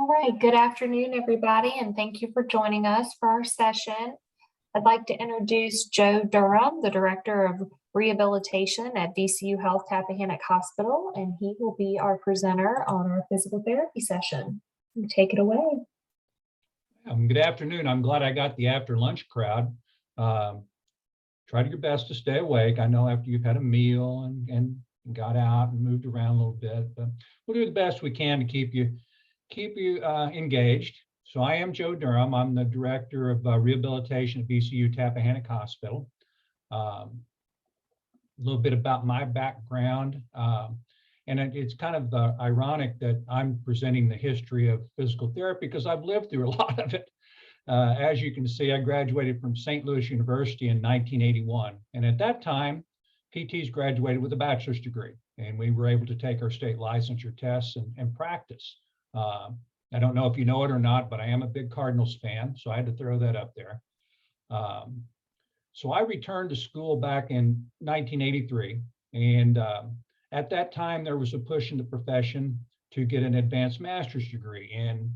All right, good afternoon, everybody, and thank you for joining us for our session. I'd like to introduce Joe Durham, the Director of Rehabilitation at VCU Health Tappahannock Hospital, and he will be our presenter on our physical therapy session. Take it away. Good afternoon. I'm glad I got the after lunch crowd. Try your best to stay awake. I know after you've had a meal and got out and moved around a little bit, but we'll do the best we can to keep you engaged. So I am Joe Durham. I'm the Director of Rehabilitation at VCU Tappahannock Hospital. A little bit about my background. And it's kind of ironic that I'm presenting the history of physical therapy because I've lived through a lot of it. As you can see, I graduated from St. Louis University in 1981. And at that time, PTs graduated with a bachelor's degree, and we were able to take our state licensure tests and practice. I don't know if you know it or not, but I am a big Cardinals fan, so I had to throw that up there. So I returned to school back in 1983, and at that time, there was a push in the profession to get an advanced master's degree in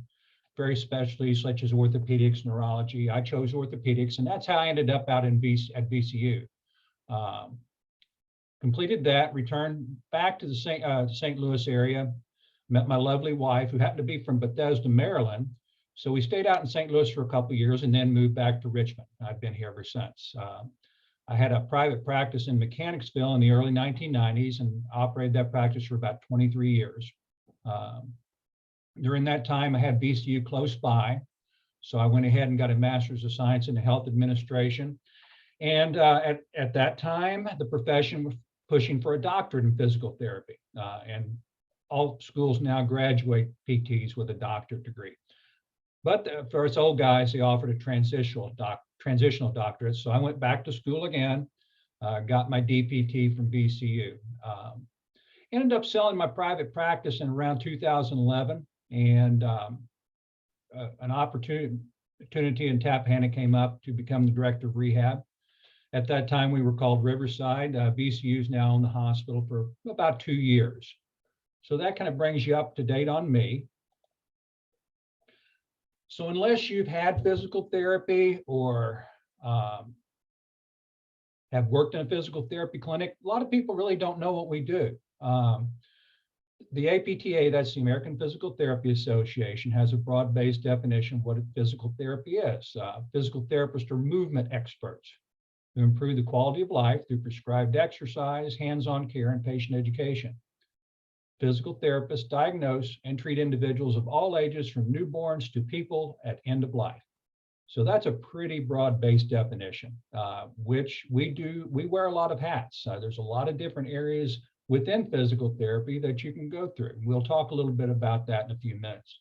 various specialties such as orthopedics, neurology. I chose orthopedics, and that's how I ended up out at VCU. Completed that, returned back to the St. Louis area, met my lovely wife, who happened to be from Bethesda, Maryland. So we stayed out in St. Louis for a couple of years and then moved back to Richmond. I've been here ever since. I had a private practice in Mechanicsville in the early 1990s and operated that practice for about 23 years. During that time, I had VCU close by. So I went ahead and got a Master's of Science in Health Administration. And at that time, the profession was pushing for a doctorate in physical therapy. And all schools now graduate PTs with a doctorate degree. But for us old guys, they offered a transitional doctorate. So I went back to school again, got my DPT from VCU. Ended up selling my private practice in around 2011, and an opportunity in Tappahannock came up to become the Director of Rehab. At that time, we were called Riverside. VCU is now in the hospital for about 2 years. So that kind of brings you up to date on me. So unless you've had physical therapy or have worked in a physical therapy clinic, a lot of people really don't know what we do. The APTA, that's the American Physical Therapy Association, has a broad-based definition of what physical therapy is. Physical therapists are movement experts who improve the quality of life through prescribed exercise, hands-on care, and patient education. Physical therapists diagnose and treat individuals of all ages from newborns to people at end of life. So that's a pretty broad-based definition, which we wear a lot of hats. There's a lot of different areas within physical therapy that you can go through. We'll talk a little bit about that in a few minutes.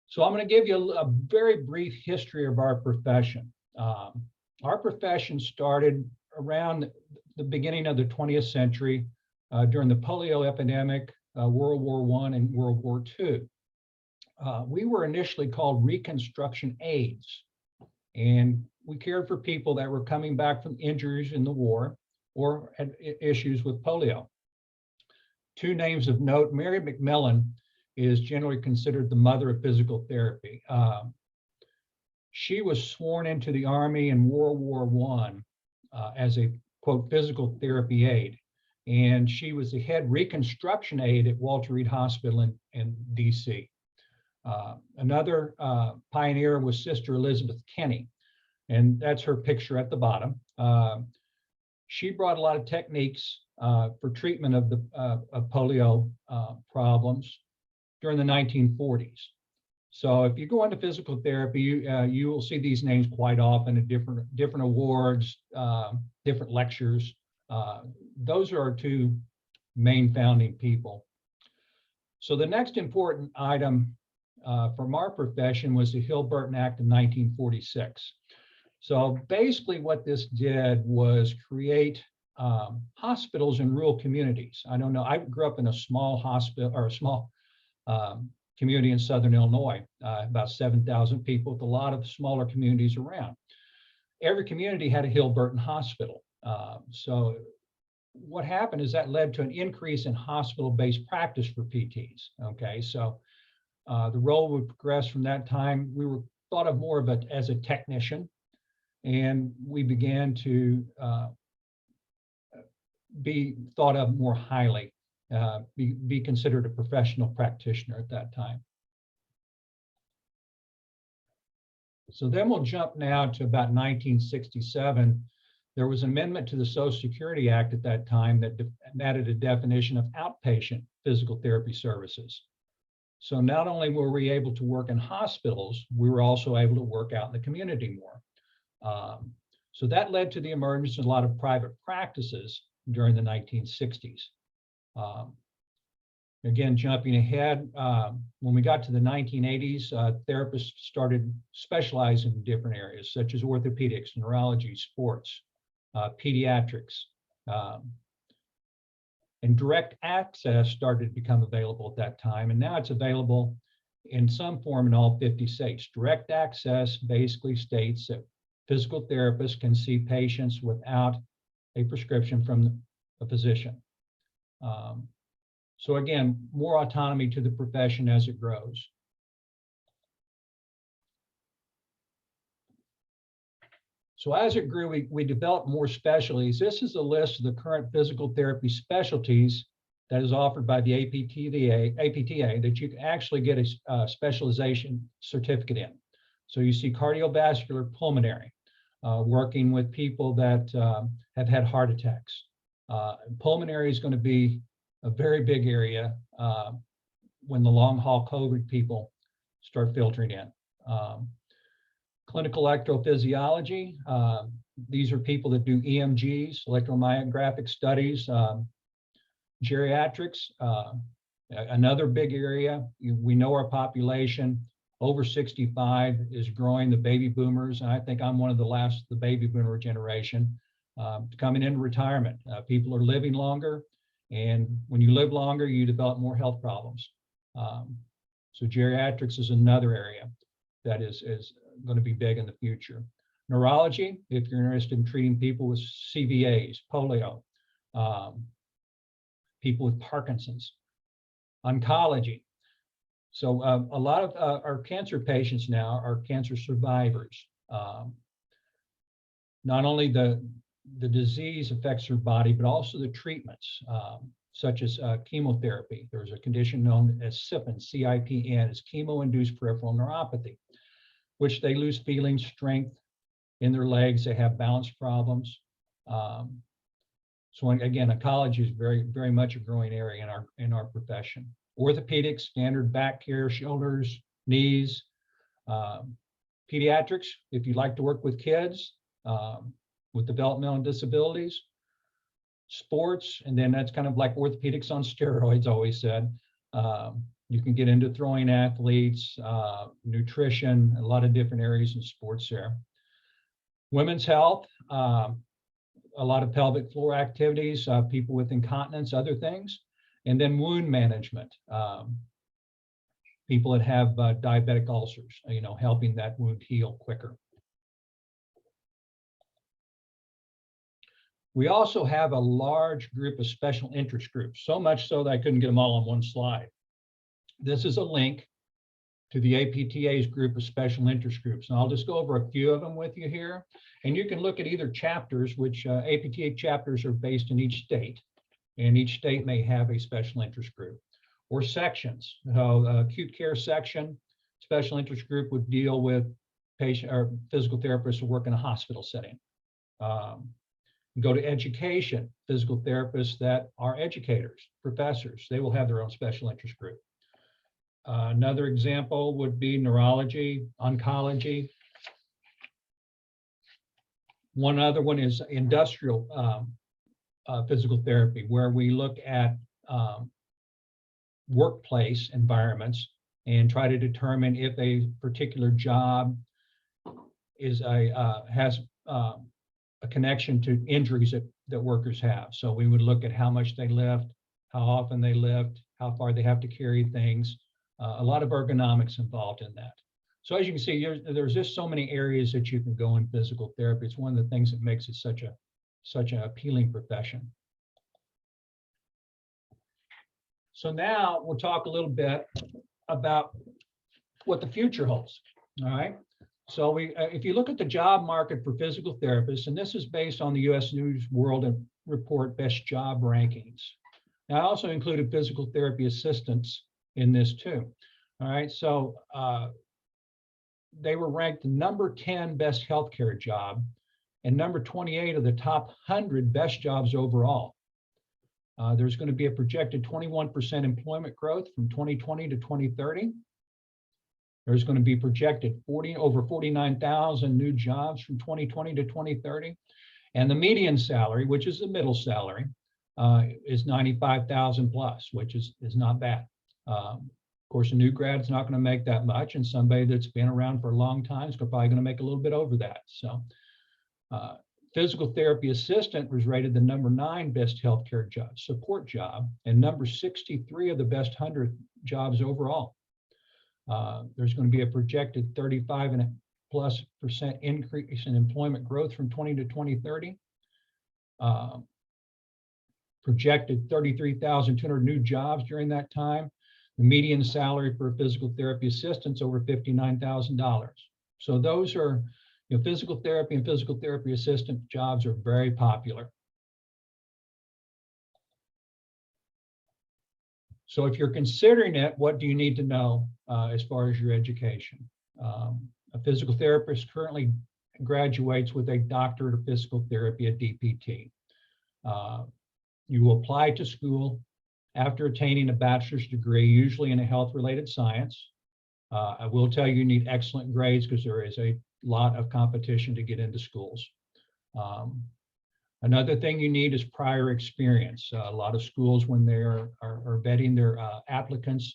So I'm going to give you a very brief history of our profession. Our profession started around the beginning of the 20th century during the polio epidemic, World War I and World War II. We were initially called Reconstruction Aides, and we cared for people that were coming back from injuries in the war or had issues with polio. Two names of note: Mary Mcmillan is generally considered the mother of physical therapy. She was sworn into the Army in World War I as a, quote, physical therapy aide. And she was the head reconstruction aide at Walter Reed Hospital in DC. Another pioneer was Sister Elizabeth Kenny, and that's her picture at the bottom. She brought a lot of techniques for treatment of polio problems during the 1940s. So if you go into physical therapy, you will see these names quite often at different awards, different lectures. Those are our two main founding people. So the next important item from our profession was the Hill Burton Act of 1946. So basically what this did was create hospitals in rural communities. I don't know, I grew up in a small hospital or a small community in Southern Illinois, about 7,000 people with a lot of smaller communities around. Every community had a Hill Burton hospital. So what happened is that led to an increase in hospital-based practice for PTs. Okay, so the role would progress from that time. We were thought of more of it as a technician, and we began to be thought of more highly, be considered a professional practitioner at that time. So then we'll jump now to about 1967. There was an amendment to the Social Security Act at that time that added a definition of outpatient physical therapy services. So not only were we able to work in hospitals, we were also able to work out in the community more. So that led to the emergence of a lot of private practices during the 1960s. Again, jumping ahead, when we got to the 1980s, therapists started specializing in different areas such as orthopedics, neurology, sports, pediatrics, and direct access started to become available at that time. And now it's available in some form in all 50 states. Direct access basically states that physical therapists can see patients without a prescription from a physician. So again, more autonomy to the profession as it grows. So as it grew, we developed more specialties. This is a list of the current physical therapy specialties that is offered by the APTA that you can actually get a specialization certificate in. So you see cardiovascular pulmonary, working with people that have had heart attacks. Pulmonary is going to be a very big area when the long haul COVID people start filtering in. Clinical electrophysiology, these are people that do EMGs, electromyographic studies. Geriatrics, another big area. We know our population over 65 is growing, the baby boomers, and I think I'm one of the last, the baby boomer generation, coming into retirement. People are living longer, and when you live longer, you develop more health problems. So geriatrics is another area that is going to be big in the future. Neurology, if you're interested in treating people with CVAs, polio, people with Parkinson's. Oncology. So a lot of our cancer patients now are cancer survivors. Not only the disease affects their body, but also the treatments, such as chemotherapy. There's a condition known as CIPN, C-I-P-N, it's chemo-induced peripheral neuropathy, which they lose feeling, strength in their legs, they have balance problems. So again, oncology is very, very much a growing area in our profession. Orthopedics, standard back care, shoulders, knees. Pediatrics, if you'd like to work with kids with developmental disabilities. Sports, and then that's kind of like orthopedics on steroids, always said. You can get into throwing athletes, nutrition, a lot of different areas in sports there. Women's health, a lot of pelvic floor activities, people with incontinence, other things. And then wound management, people that have diabetic ulcers, helping that wound heal quicker. We also have a large group of special interest groups, so much so that I couldn't get them all on one slide. This is a link to the APTA's group of special interest groups. And I'll just go over a few of them with you here. And you can look at either chapters, which APTA chapters are based in each state. And each state may have a special interest group, or sections. Acute care section, special interest group would deal with patient or physical therapists who work in a hospital setting. Go to education, physical therapists that are educators, professors, they will have their own special interest group. Another example would be neurology, oncology. One other one is industrial physical therapy, where we look at workplace environments and try to determine if a particular job is has a connection to injuries that workers have. So we would look at how much they lift, how often they lift, how far they have to carry things. A lot of ergonomics involved in that. So as you can see, there's just so many areas that you can go in physical therapy. It's one of the things that makes it such an appealing profession. So now we'll talk a little bit about what the future holds. All right. So if you look at the job market for physical therapists, and this is based on the U.S. News World Report Best Job Rankings. Now, I also included physical therapy assistants in this too. All right. So they were ranked the number 10 best healthcare job and number 28 of the top 100 best jobs overall. There's going to be a projected 21% employment growth from 2020 to 2030. There's going to be projected over 49,000 new jobs from 2020 to 2030. And the median salary, which is the middle salary, is 95,000 plus, which is not bad. Of course, a new grad is not going to make that much, and somebody that's been around for a long time is probably going to make a little bit over that. So physical therapy assistant was rated the number 9 best healthcare job, support job, and number 63 of the best 100 jobs overall. There's going to be a projected 35+ % increase in employment growth from 20 to 2030. Projected 33,200 new jobs during that time. The median salary for a physical therapy assistant is over $59,000. So those are, physical therapy and physical therapy assistant jobs are very popular. So if you're considering it, what do you need to know as far as your education? A physical therapist currently graduates with a doctorate of physical therapy, a DPT. You will apply to school after attaining a bachelor's degree, usually in a health-related science. I will tell you, you need excellent grades because there is a lot of competition to get into schools. Another thing you need is prior experience. A lot of schools, when they are vetting their applicants,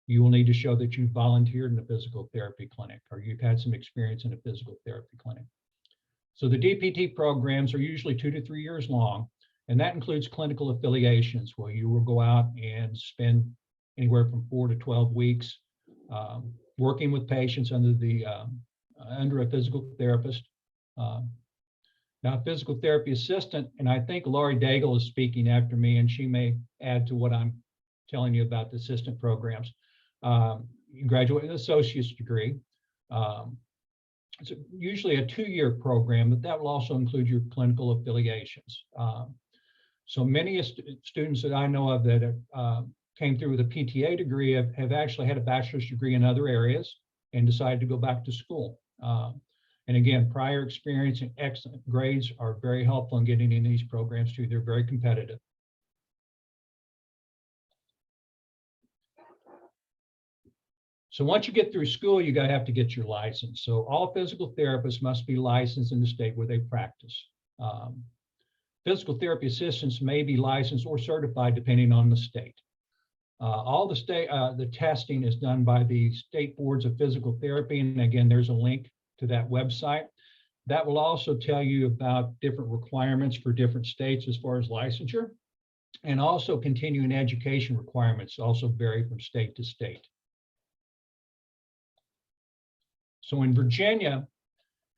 you will need to show that you volunteered in a physical therapy clinic or you've had some experience in a physical therapy clinic. So the DPT programs are usually 2 to 3 years long, and that includes clinical affiliations where you will go out and spend anywhere from 4 to 12 weeks working with patients under a physical therapist. Now, physical therapy assistant, and I think Laurie Daigle is speaking after me, and she may add to what I'm telling you about the assistant programs. You graduate with an associate's degree. It's usually a 2-year program, but that will also include your clinical affiliations. So many students that I know of that came through with a PTA degree have actually had a bachelor's degree in other areas and decided to go back to school. And again, prior experience and excellent grades are very helpful in getting in these programs too. They're very competitive. So once you get through school, you have to get your license. So all physical therapists must be licensed in the state where they practice. Physical therapy assistants may be licensed or certified depending on the state. All the testing is done by the state boards of physical therapy. And again, there's a link to that website. That will also tell you about different requirements for different states as far as licensure, and also continuing education requirements also vary from state to state. So in Virginia,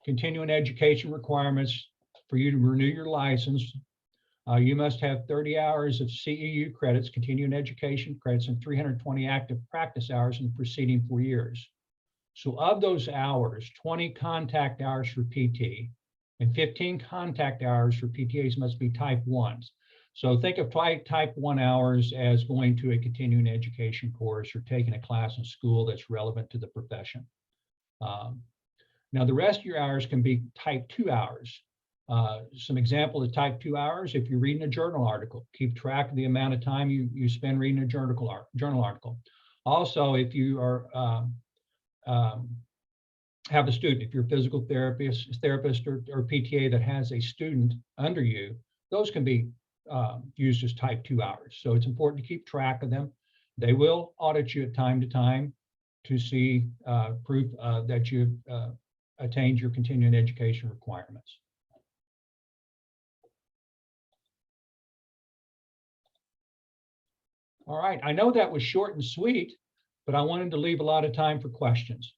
continuing education requirements for you to renew your license, you must have 30 hours of CEU credits, continuing education credits, and 320 active practice hours in the preceding 4 years. So of those hours, 20 contact hours for PT and 15 contact hours for PTAs must be type 1s. So think of type 1 hours as going to a continuing education course or taking a class in school that's relevant to the profession. Now the rest of your hours can be type 2 hours. Some example of type 2 hours, if you're reading a journal article, keep track of the amount of time you spend reading a journal article. Also, if you are have a student, if you're a physical therapist or PTA that has a student under you, those can be used as type 2 hours. So it's important to keep track of them. They will audit you at time to time to see proof that you've attained your continuing education requirements. All right, I know that was short and sweet, but I wanted to leave a lot of time for questions.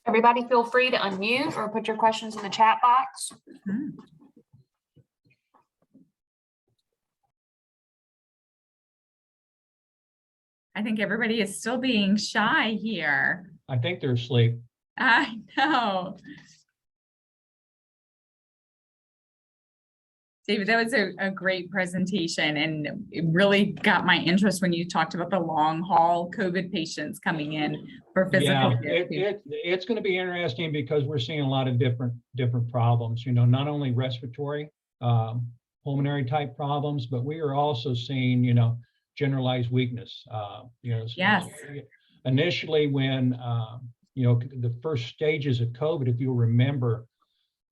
Everybody feel free to unmute or put your questions in the chat box. I think everybody is still being shy here. I think they're asleep. I know. David, that was a great presentation, and it really got my interest when you talked about the long haul COVID patients coming in for physical Yeah, therapy. it's going to be interesting because we're seeing a lot of different problems, you know, not only respiratory, pulmonary type problems, but we are also seeing, you know, generalized weakness. You know, Yes. initially when, you know, the first stages of COVID, if you'll remember,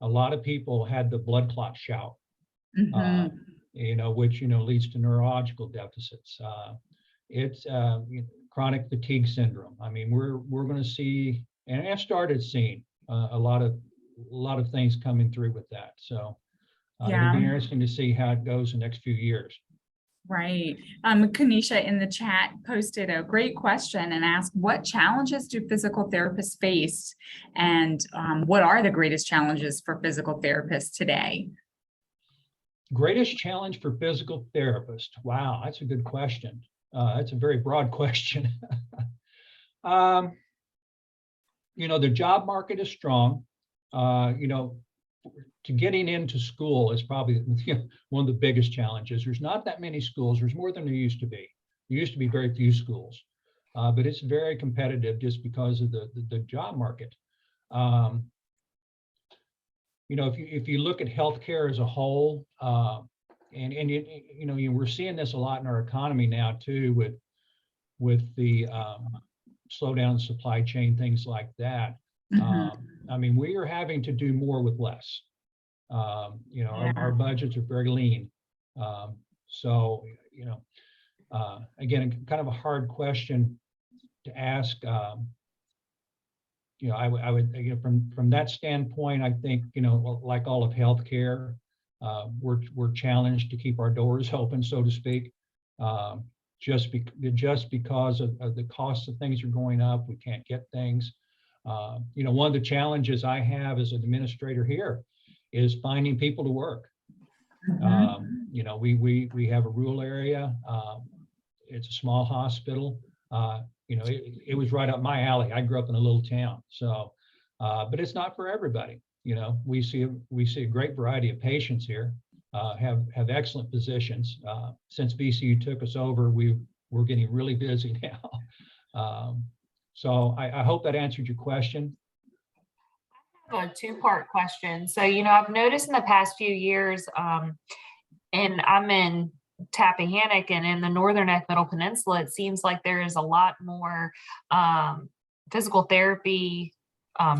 a lot of people had the blood clot shout. Mhm. You know, which, you know, leads to neurological deficits. It's you know, chronic fatigue syndrome. I mean, we're going to see, and I've started seeing a lot of things coming through with that. So it'll be interesting to see how it goes the next few years. Right. Kanisha in the chat posted a great question and asked, what challenges do physical therapists face? And what are the greatest challenges for physical therapists today? Greatest challenge for physical therapists. Wow, that's a good question. That's a very broad question. You know, the job market is strong. You know, to getting into school is probably one of the biggest challenges. There's not that many schools. There's more than there used to be. There used to be very few schools, but it's very competitive just because of the job market. You know, if you look at healthcare as a whole, and you know, we're seeing this a lot in our economy now too, with the slowdown in supply chain, things like that. I mean, we are having to do more with less. You know, our budgets are very lean. So, you know, again, kind of a hard question to ask. You know, I would, you know, from that standpoint, I think, you know, like all of healthcare, we're challenged to keep our doors open, so to speak. Just because of the cost of things are going up, we can't get things. You know, one of the challenges I have as an administrator here is finding people to work. You know, we have a rural area. It's a small hospital. You know, it was right up my alley. I grew up in a little town, so, but it's not for everybody. You know, we see a great variety of patients here, have excellent physicians. Since VCU took us over, we're getting really busy now. So I hope that answered your question. A two-part question. So, you know, I've noticed in the past few years, and I'm in Tappahannock and in the Northern Neck Middle Peninsula, it seems like there is a lot more physical therapy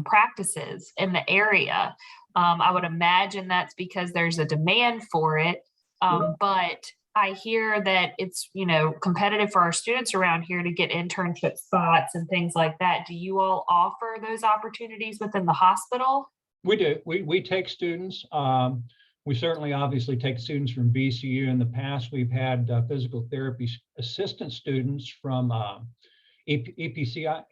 practices in the area. I would imagine that's because there's a demand for it. But I hear that it's, you know, competitive for our students around here to get internship spots and things like that. Do you all offer those opportunities within the hospital? We do. We take students. We certainly obviously take students from VCU. In the past, we've had physical therapy assistant students from EPCI.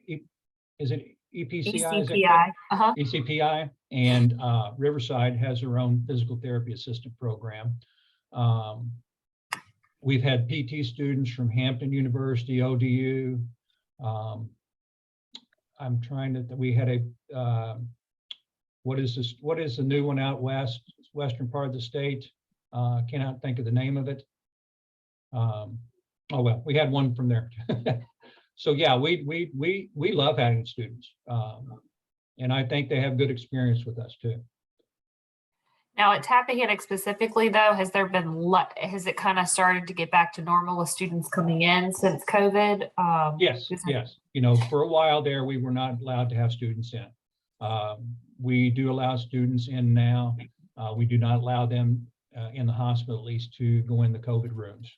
Is it EPCI? ECPI. ECPI, and Riverside has their own physical therapy assistant program. We've had PT students from Hampton University, ODU. I'm trying to, we had a, what is the new one out west, western part of the state? Cannot think of the name of it. Oh, well, we had one from there. So yeah, we love having students. And I think they have good experience with us too. Now at Tappahannock specifically though, has it kind of started to get back to normal with students coming in since COVID? Yes. You know, for a while there, we were not allowed to have students in. We do allow students in now. We do not allow them in the hospital, at least, to go in the COVID rooms.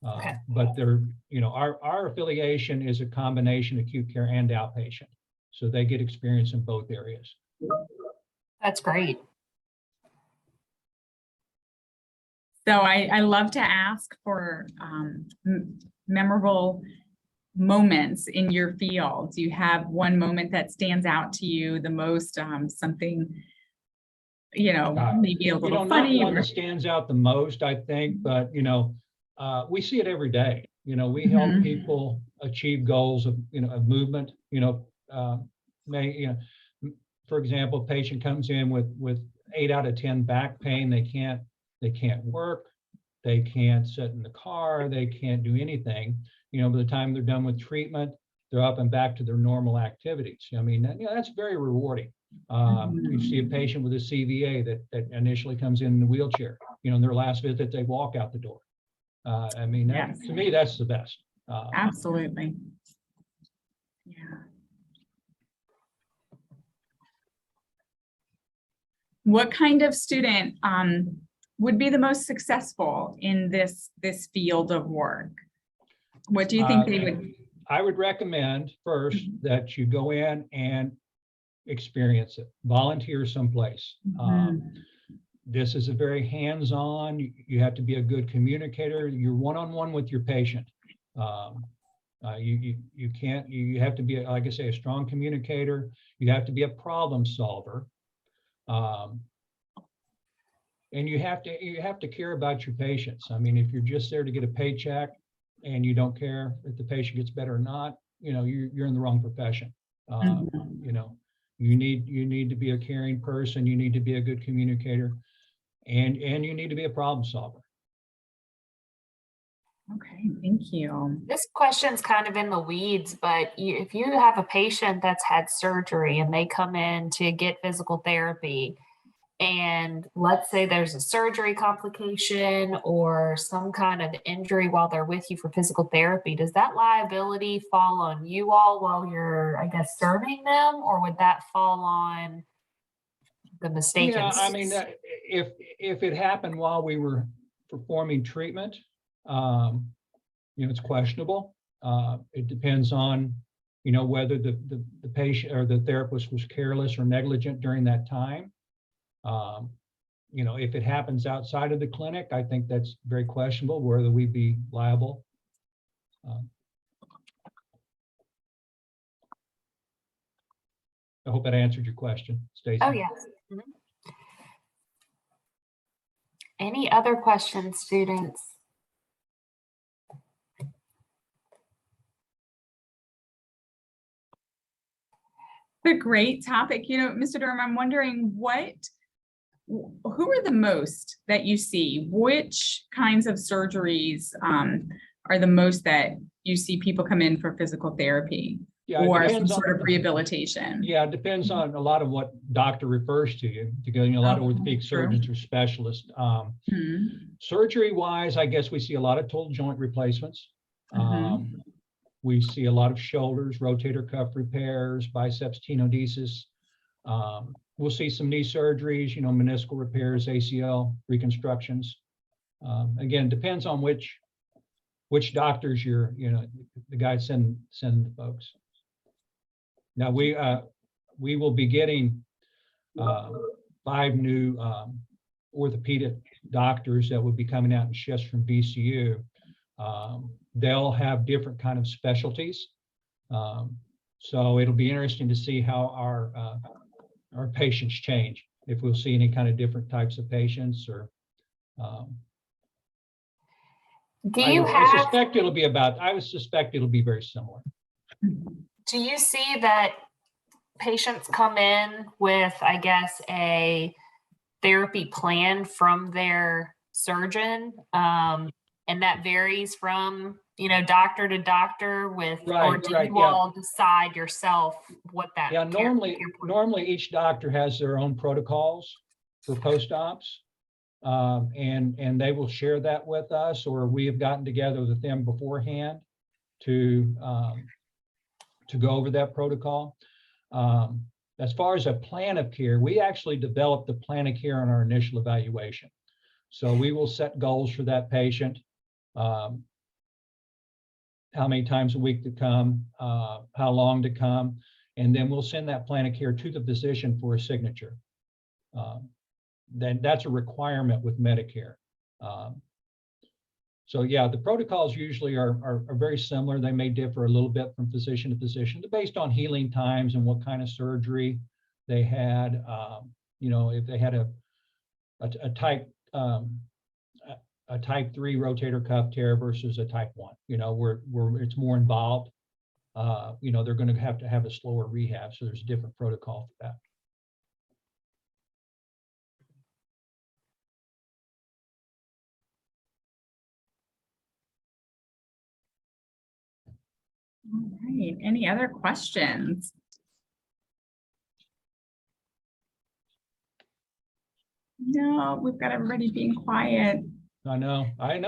Okay. But they're, you know, our affiliation is a combination acute care and outpatient. So they get experience in both areas. That's great. So I love to ask for memorable moments in your field? Do you have one moment that stands out to you the most, something, maybe a little Not funny? one that stands out the most, I think, but, we see it every day. We help Mhm. people achieve goals of, of movement, for example, patient comes in with 8 out of 10 back pain. They can't work. They can't sit in the car. They can't do anything. By the time they're done with treatment, they're up and back to their normal activities. That's very rewarding. You see a patient with a CVA that initially comes in the wheelchair. In their last visit, they walk out the door. Yes. To me, that's the best. Absolutely. Yeah. What kind of student would be the most successful in this field of work? What do you think they would? I would recommend first that you go in and experience it, volunteer someplace. This is a very hands-on. You have to be a good communicator. You're one-on-one with your patient. You have to be, like I say, a strong communicator. You have to be a problem solver. And you have to care about your patients. If you're just there to get a paycheck and you don't care if the patient gets better or not, you're in the wrong profession. You need to be a caring person. You need to be a good communicator, and you need to be a problem solver. Okay, thank you. This question's kind of in the weeds, but if you have a patient that's had surgery and they come in to get physical therapy, and let's say there's a surgery complication or some kind of injury while they're with you for physical therapy, does that liability fall on you all while you're, I guess, serving them, or would that fall on the mistaken? Yeah, if it happened while we were performing treatment, it's questionable. It depends on, whether the patient or the therapist was careless or negligent during that time. If it happens outside of the clinic, I think that's very questionable whether we'd be liable. I hope that answered your question, Stacey. Oh, yes. Mhm. Any other questions, students? A great topic. Mr. Durham, I'm wondering who are the most that you see? Which kinds of surgeries are the most that you see people come in for physical therapy or some sort of rehabilitation? Yeah, it depends on a lot of what doctor refers to you. A lot of orthopedic surgeons or specialists. Surgery wise, I guess we see a lot of total joint replacements. We see a lot of shoulders, rotator cuff repairs, biceps tenodesis. We'll see some knee surgeries, meniscal repairs, ACL reconstructions. Again, depends on which doctors the guys send the folks. Now we will be getting 5 new orthopedic doctors that will be coming out in shifts from VCU. They'll have different kind of specialties. So it'll be interesting to see how our patients change, if we'll see any kind of different types of patients or I suspect it'll be very similar. Do you see that patients come in with, I guess, a therapy plan from their surgeon, and that varies from doctor to doctor or do you all decide yourself what that? Yeah, normally each doctor has their own protocols for post-ops, and they will share that with us, or we have gotten together with them beforehand to go over that protocol. As far as a plan of care, we actually developed the plan of care on our initial evaluation. So we will set goals for that patient. How many times a week to come, how long to come, and then we'll send that plan of care to the physician for a signature. Then that's a requirement with Medicare. So yeah, the protocols usually are very similar. They may differ a little bit from physician to physician, based on healing times and what kind of surgery they had. If they had a type 3 rotator cuff tear versus a type 1, where it's more involved, they're going to have a slower rehab. So there's a different protocol for that. All right, any other questions? No, we've got everybody being quiet. I know. I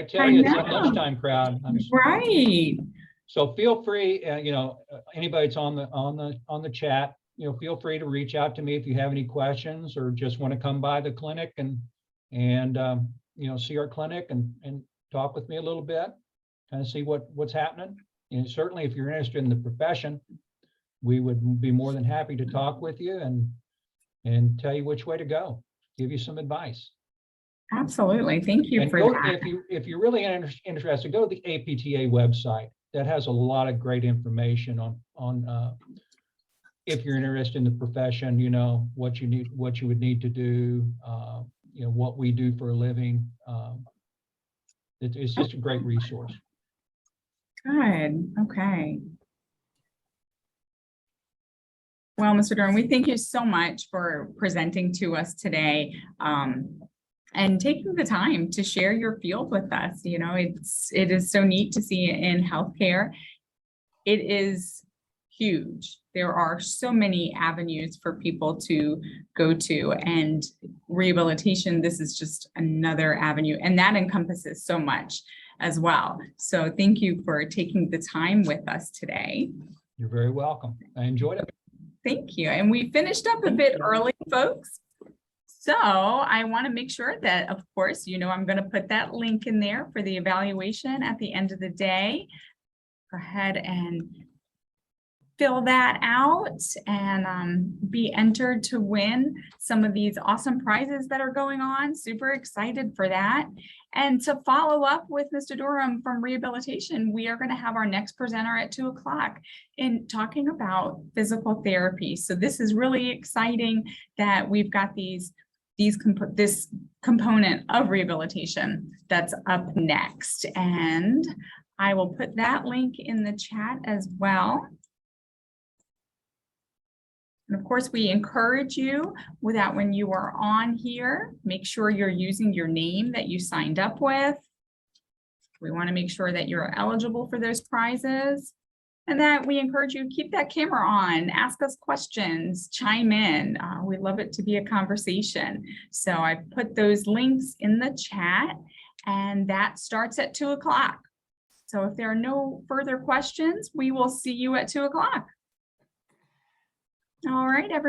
tell you, it's a lunchtime crowd. Right. So feel free, anybody that's on the chat, feel free to reach out to me if you have any questions or just want to come by the clinic and see our clinic and talk with me a little bit, kind of see what's happening. And certainly, if you're interested in the profession, we would be more than happy to talk with you and tell you which way to go, give you some advice. Absolutely. Thank you And for that. if you're really interested, go to the APTA website. That has a lot of great information on if you're interested in the profession, what you would need to do, what we do for a living. It's just a great resource. Good. Okay. Well, Mr. Durham, we thank you so much for presenting to us today and taking the time to share your field with us. It is so neat to see in healthcare. It is huge. There are so many avenues for people to go to, and rehabilitation, this is just another avenue, and that encompasses so much as well. So thank you for taking the time with us today. You're very welcome. I enjoyed it. Thank you. And we finished up a bit early, folks. So I want to make sure that, of course, I'm going to put that link in there for the evaluation at the end of the day. Go ahead and fill that out and be entered to win some of these awesome prizes that are going on. Super excited for that. And to follow up with Mr. Durham from Rehabilitation, we are going to have our next presenter at 2 o'clock in talking about physical therapy. So this is really exciting that we've got this component of rehabilitation that's up next. And I will put that link in the chat as well. And of course, we encourage you that when you are on here, make sure you're using your name that you signed up with. We want to make sure that you're eligible for those prizes, and that we encourage you to keep that camera on, ask us questions, chime in. We love it to be a conversation. So I put those links in the chat, and that starts at 2 o'clock. So if there are no further questions, we will see you at 2 o'clock. All right, everybody.